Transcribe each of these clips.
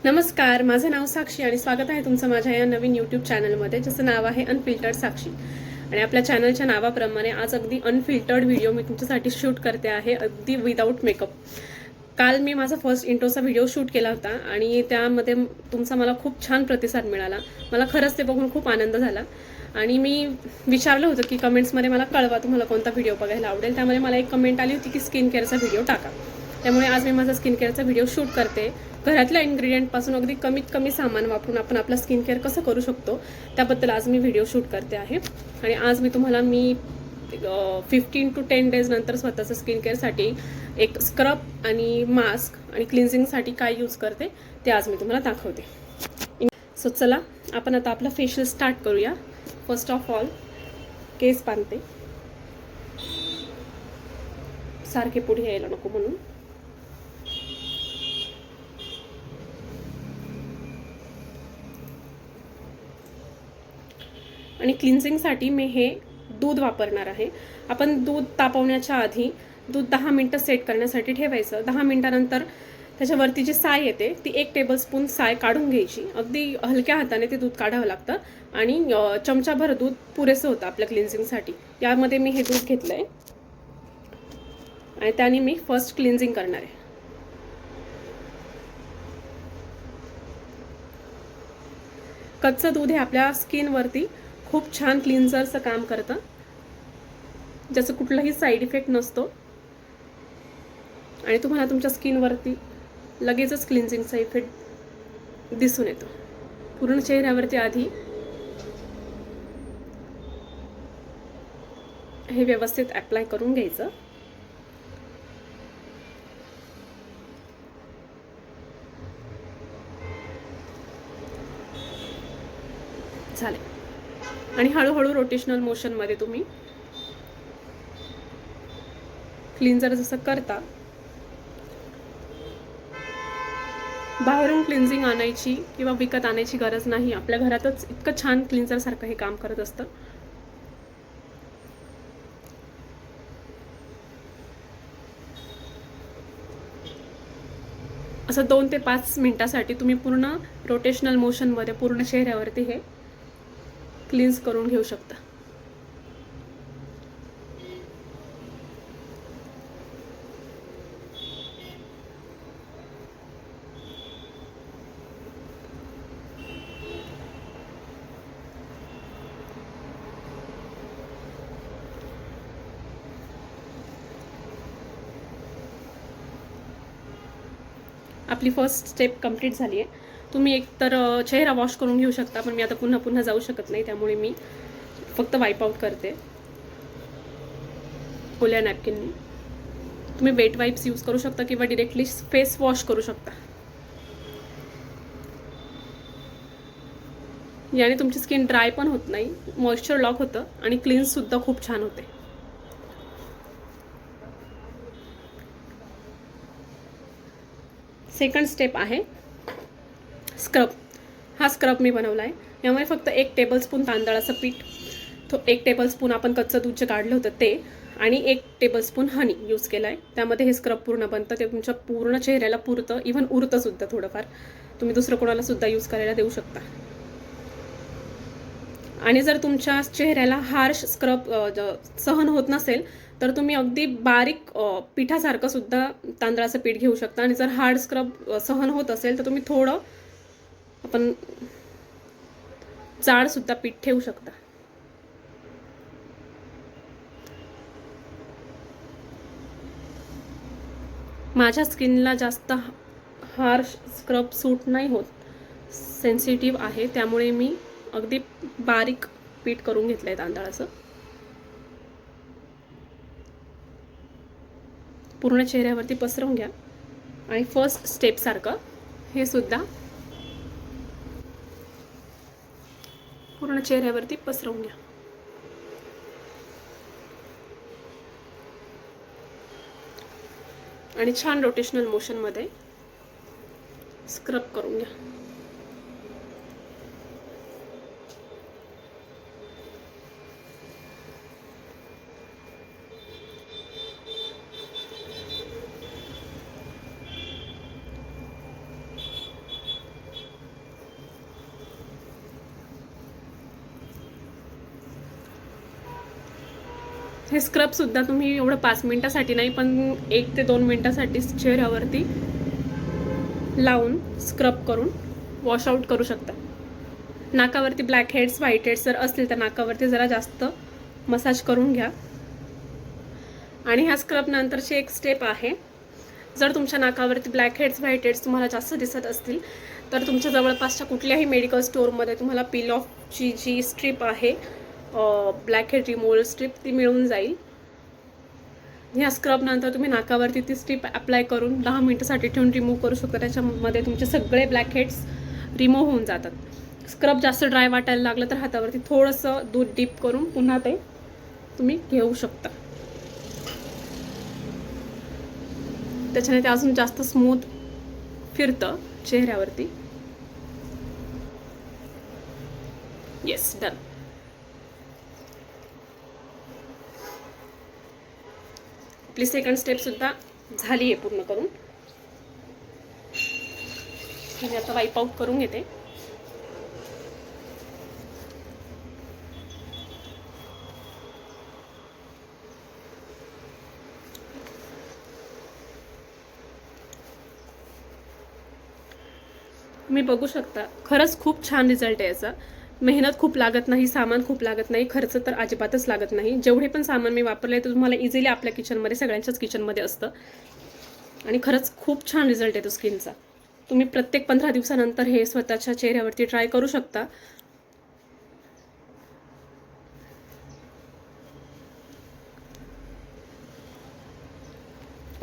नमस्कार, माझं नाव साक्षी आणि स्वागत आहे तुमचं माझ्या या नवीन यूट्यूब चॅनलमध्ये, ज्याचं नाव आहे अनफिल्टर्ड साक्षी. आणि आपल्या चॅनलच्या नावाप्रमाणे आज अगदी अनफिल्टर्ड व्हिडिओ मी तुमच्यासाठी शूट करते आहे, अगदी विदाऊट मेकअप. काल मी माझा फर्स्ट इंट्रोचा व्हिडिओ शूट केला होता आणि त्यामध्ये तुमचा मला खूप छान प्रतिसाद मिळाला. मला खरंच ते बघून खूप आनंद झाला आणि मी विचारलं होतं की कमेंट्समध्ये मला कळवा तुम्हाला कोणता व्हिडिओ बघायला आवडेल. त्यामध्ये मला एक कमेंट आली होती की स्किन केअरचा व्हिडिओ टाका. त्यामुळे आज मी माझा स्किन केअरचा व्हिडिओ शूट करते. घरातल्या इन्ग्रेडियंटपासून अगदी कमीत कमी सामान वापरून आपण आपला स्किन केअर कसं करू शकतो त्याबद्दल आज मी व्हिडिओ शूट करते आहे. आणि आज मी तुम्हाला 15 to 10 डेज नंतर स्वतःचं स्किन केअरसाठी एक स्क्रब आणि मास्क आणि क्लिन्झिंगसाठी काय यूज करते ते आज मी तुम्हाला दाखवते. सो चला आपण आता आपलं फेशियल स्टार्ट करूया. फर्स्ट ऑफ ऑल केस बांधते, सारखे पुढे यायला नको म्हणून. आणि क्लिन्झिंगसाठी मी हे दूध वापरणार आहे. आपण दूध तापवण्याच्या आधी दूध 10 मिनटं सेट करण्यासाठी ठेवायचं. 10 मिनटानंतर त्याच्यावरती जी साय येते ती 1 टेबलस्पून साय काढून घ्यायची. अगदी हलक्या हाताने ते दूध काढावं लागतं आणि चमचाभर दूध पुरेसं होतं आपल्या क्लिन्झिंगसाठी. यामध्ये मी हे दूध घेतलं आहे आणि त्याने मी फर्स्ट क्लिन्झिंग करणार आहे. कच्चं दूध हे आपल्या स्किनवरती खूप छान क्लिन्झरचं काम करतं, ज्याचं कुठलाही साईड इफेक्ट नसतो आणि तुम्हाला तुमच्या स्किनवरती लगेचच क्लिन्झिंगचा इफेक्ट दिसून येतो. पूर्ण चेहऱ्यावरती आधी हे व्यवस्थित अप्लाय करून घ्यायचं. झाले. आणि हळूहळू रोटेशनल मोशनमध्ये तुम्ही क्लिन्झर जसं करता, बाहेरून क्लिन्झिंग आणायची किंवा विकत आणायची गरज नाही. आपल्या घरातच इतकं छान क्लिन्झर सारखं हे काम करत असतं. असं 2 ते 5 मिनिटासाठी तुम्ही पूर्ण रोटेशनल मोशनमध्ये पूर्ण चेहऱ्यावरती हे क्लिन्स करून घेऊ शकता. आपली फर्स्ट स्टेप कंप्लीट झाली आहे. तुम्ही एकतर चेहरा वॉश करून घेऊ शकता, पण मी आता पुन्हा पुन्हा जाऊ शकत नाही, त्यामुळे मी फक्त वाईप आउट करते ओल्या नॅपकिननी. तुम्ही वेट वाईप्स यूज करू शकता किंवा डिरेक्टली फेस वॉश करू शकता. याने तुमची स्किन ड्राय पण होत नाही, मॉइश्चर लॉक होतं आणि क्लीन्ससुद्धा खूप छान होते. सेकंड स्टेप आहे स्क्रब. हा स्क्रब मी बनवला आहे. यामध्ये फक्त 1 टेबलस्पून तांदळाचं पीठ, 1 टेबलस्पून आपण कच्चं दूध जे काढलं होतं ते, आणि 1 टेबलस्पून हनी यूज केला आहे. त्यामध्ये हे स्क्रब पूर्ण बनतं. ते तुमच्या पूर्ण चेहऱ्याला पुरतं, इव्हन उरतंसुद्धा थोडंफार. तुम्ही दुसरं कोणाला सुद्धा यूज करायला देऊ शकता. आणि जर तुमच्या चेहऱ्याला हार्श स्क्रब सहन होत नसेल तर तुम्ही अगदी बारीक पिठासारखं सुद्धा तांदळाचं पीठ घेऊ शकता. आणि जर हार्ड स्क्रब सहन होत असेल तर तुम्ही थोडं आपण जाडसुद्धा पीठ ठेवू शकता. माझ्या स्किनला जास्त हार्श स्क्रब सूट नाही होत, सेन्सिटिव्ह आहे, त्यामुळे मी अगदी बारीक पीठ करून घेतलं आहे तांदळाचं. पूर्ण चेहऱ्यावरती पसरवून घ्या आणि फर्स्ट स्टेपसारखं हे सुद्धा पूर्ण चेहऱ्यावरती पसरवून घ्या. आणि छान रोटेशनल मोशनमध्ये स्क्रब करून घ्या. हे स्क्रबसुद्धा तुम्ही एवढं 5 मिनिटासाठी नाही, पण 1 ते 2 मिनिटासाठी चेहऱ्यावरती लावून स्क्रब करून वॉश आउट करू शकता. नाकावरती ब्लॅक हेड्स, व्हाईट हेड्स जर असतील तर नाकावरती जरा जास्त मसाज करून घ्या. आणि ह्या स्क्रब नंतरची एक स्टेप आहे, जर तुमच्या नाकावरती ब्लॅक हेड्स, व्हाईट हेड्स तुम्हाला जास्त दिसत असतील तर तुमच्या जवळपासच्या कुठल्याही मेडिकल स्टोअरमध्ये तुम्हाला पील ऑफची जी स्ट्रीप आहे, ब्लॅक हेड रिमूव्हल स्ट्रीप, ती मिळून जाईल. ह्या स्क्रब नंतर तुम्ही नाकावरती ती स्ट्रीप अप्लाय करून 10 मिनिटासाठी ठेवून रिमूव्ह करू शकता. त्याच्यामध्ये तुमचे सगळे ब्लॅक हेड्स रिमूव्ह होऊन जातात. स्क्रब जास्त ड्राय वाटायला लागलं तर हातावरती थोडंसं दूध डीप करून पुन्हा ते तुम्ही घेऊ शकता. त्याच्याने ते अजून जास्त स्मूथ फिरतं चेहऱ्यावरती. Yes, done. आपली सेकंड स्टेपसुद्धा झाली आहे पूर्ण करून. मी आता वाईप आउट करून घेते. तुम्ही बघू शकता, खरंच खूप छान रिझल्ट आहे याचा. मेहनत खूप लागत नाही, सामान खूप लागत नाही, खर्च तर अजिबातच लागत नाही. जेवढे पण सामान मी वापरले ते तुम्हाला इझिली आपल्या किचनमध्ये, सगळ्यांच्याच किचनमध्ये असतं. आणि खरंच खूप छान रिझल्ट येतो स्किनचा. तुम्ही प्रत्येक 15 दिवसानंतर हे स्वतःच्या चेहऱ्यावरती ट्राय करू शकता.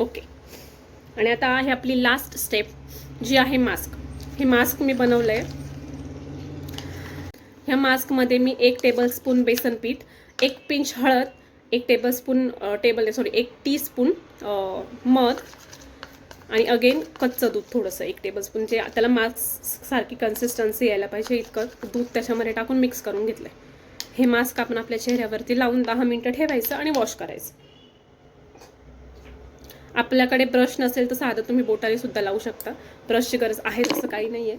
ओके. आणि आता आहे आपली लास्ट स्टेप, जी आहे मास्क. हे मास्क मी बनवलं आहे. ह्या मास्कमध्ये मी 1 टेबलस्पून बेसन पीठ, 1 पिंच हळद, 1 टीस्पून मध आणि अगेन कच्चं दूध थोडंसं 1 टेबलस्पून, जे त्याला मास्क सारखी कन्सिस्टन्सी यायला पाहिजे इतकं दूध त्याच्यामध्ये टाकून मिक्स करून घेतलं आहे. हे मास्क आपण आपल्या चेहऱ्यावरती लावून 10 मिनिटं ठेवायचं आणि वॉश करायचं. आपल्याकडे ब्रश नसेल तर साधं तुम्ही बोटाने सुद्धा लावू शकता. ब्रशची गरज आहे तसं काही नाही आहे,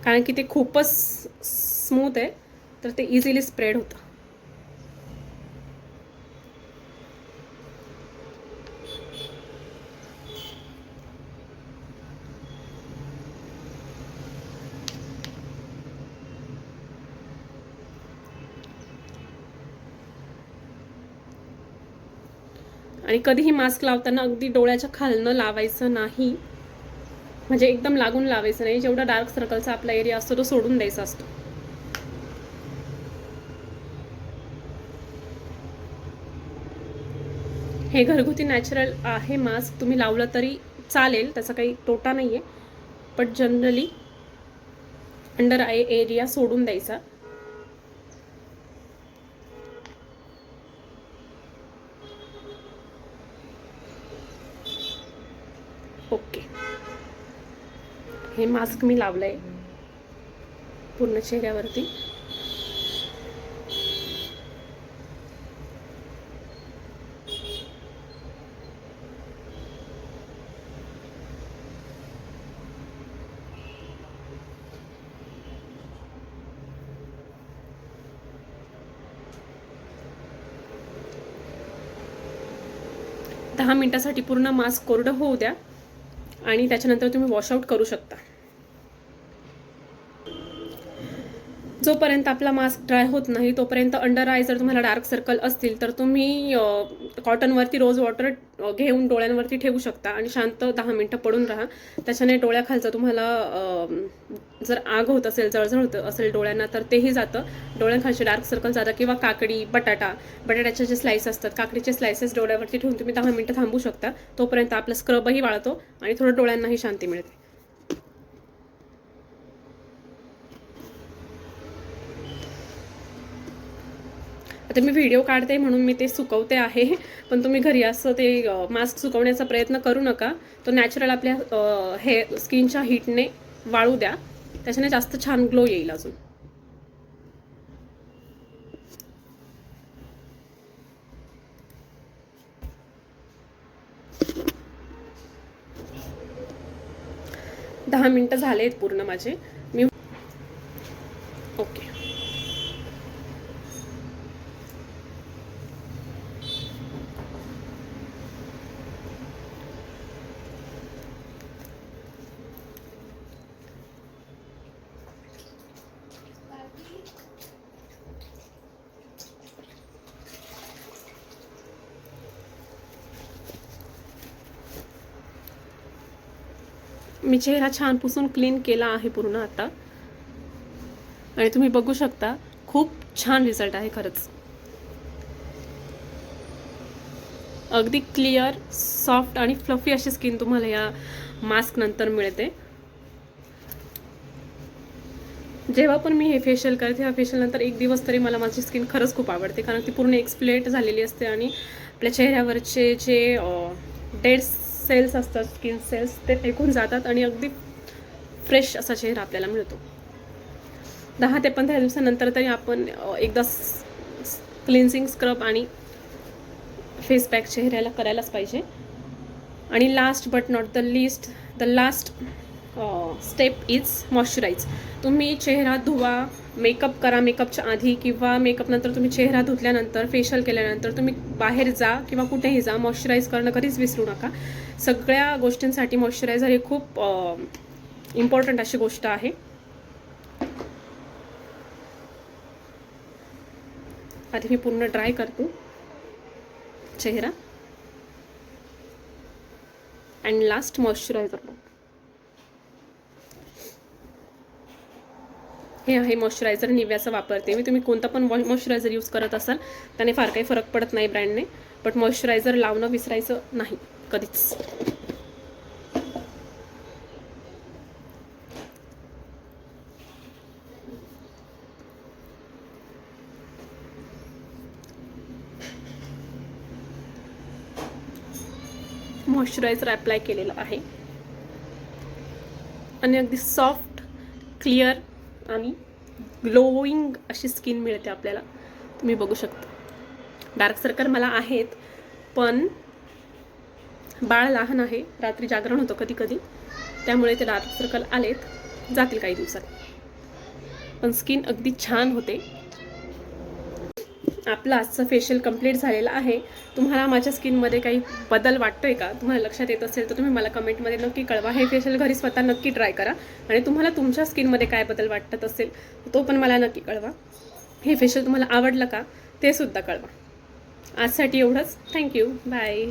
कारण की ते खूपच स्मूथ आहे, तर ते इझिली स्प्रेड होतं. आणि कधीही मास्क लावताना अगदी डोळ्याच्या खालनं लावायचं नाही, म्हणजे एकदम लागून लावायचं नाही. जेवढा डार्क सर्कलचा आपला एरिया असतो तो सोडून द्यायचा असतो. हे घरगुती नॅचरल आहे मास्क, तुम्ही लावलं तरी चालेल, त्याचा काही तोटा नाही आहे. पण जनरली अंडर आय एरिया सोडून द्यायचा. ओके. हे मास्क मी लावलंय पूर्ण चेहऱ्यावरती. दहा मिनिटासाठी पूर्ण मास्क कोरडं होऊ द्या आणि त्याच्यानंतर तुम्ही वॉशआउट करू शकता. जोपर्यंत आपला मास्क ड्राय होत नाही तोपर्यंत अंडर आय जर तुम्हाला डार्क सर्कल असतील तर तुम्ही कॉटनवरती रोज वॉटर घेऊन डोळ्यांवरती ठेवू शकता आणि शांत 10 मिनिटं पडून राहा. त्याच्याने डोळ्याखालचं तुम्हाला जर आग होत असेल, जळजळ होत असेल डोळ्यांना, तर तेही जातं. डोळ्यांखालचे डार्क सर्कल जातं. किंवा काकडी, बटाट्याचे जे स्लाइस असतात, काकडीचे स्लाइसेस डोळ्यावरती ठेवून तुम्ही 10 मिनिटं थांबू शकता. तोपर्यंत आपला स्क्रबही वाळतो आणि थोडं डोळ्यांनाही शांती मिळते. आता मी व्हिडिओ काढते म्हणून मी ते सुकवते आहे, पण तुम्ही घरी असं ते मास्क सुकवण्याचा प्रयत्न करू नका. तो नॅचरल आपल्या स्किनच्या हीटने वाळू द्या, त्याच्याने जास्त छान ग्लो येईल अजून. दहा मिनिटं झालेत पूर्ण माझे. मी ओके. मी चेहरा छान पुसून क्लीन केला आहे पूर्ण आता, आणि तुम्ही बघू शकता खूप छान रिझल्ट आहे खरंच. अगदी क्लिअर, सॉफ्ट आणि फ्लफी अशी स्किन तुम्हाला या मास्क नंतर मिळते. जेव्हा पण मी हे फेशियल करते, ह्या फेशियल नंतर एक दिवस तरी मला माझी स्किन खरंच खूप आवडते, कारण ती पूर्ण एक्सफ्लेट झालेली असते आणि आपल्या चेहऱ्यावरचे जे डेड सेल्स असतात, स्किन सेल्स, ते फेकून जातात आणि अगदी फ्रेश असा चेहरा आपल्याला मिळतो. 10 ते 15 दिवसानंतर तरी आपण एकदा क्लिन्झिंग स्क्रब आणि फेस पॅक चेहऱ्याला करायलाच पाहिजे. आणि last but not the list, the last step is moisturise. तुम्ही चेहरा धुवा, मेकअप करा मेकअपच्या आधी किंवा मेकअप नंतर, तुम्ही चेहरा धुतल्यानंतर, फेशियल केल्यानंतर तुम्ही बाहेर जा किंवा कुठेही जा, मॉइश्चराईज करणं कधीच विसरू नका. सगळ्या गोष्टींसाठी मॉइश्चरायझर हे खूप इम्पॉर्टंट अशी गोष्ट आहे. आधी मी पूर्ण ड्राय करते चेहरा, अँड लास्ट मॉइश्चरायझर. हे आहे मॉइश्चरायझर, निव्याचं वापरते मी. तुम्ही कोणता पण मॉइश्चरायझर यूज करत असाल त्याने फार काही फरक पडत नाही ब्रँडने, बट मॉइश्चरायझर लावणं विसरायचं नाही कधीच. मॉइश्चरायझर अप्लाय केलेलं आहे आणि अगदी सॉफ्ट, क्लिअर आणि ग्लोईंग अशी स्किन मिळते आपल्याला. तुम्ही बघू शकता. डार्क सर्कल मला आहेत, पण बाळ लहान आहे, रात्री जागरण होतं कधी कधी, त्यामुळे ते डार्क सर्कल आलेत, जातील काही दिवसात, पण स्किन अगदी छान होते. आपलं आजचं फेशियल कंप्लीट झालेलं आहे. तुम्हाला माझ्या स्किनमध्ये काही बदल वाटतोय का, तुम्हाला लक्षात येत असेल तर तुम्ही मला कमेंटमध्ये नक्की कळवा. हे फेशियल घरी स्वतः नक्की ट्राय करा, आणि तुम्हाला तुमच्या स्किनमध्ये काय बदल वाटत असेल तो पण मला नक्की कळवा. हे फेशियल तुम्हाला आवडलं का ते सुद्धा कळवा. आजसाठी एवढंच. थँक्यू. बाय.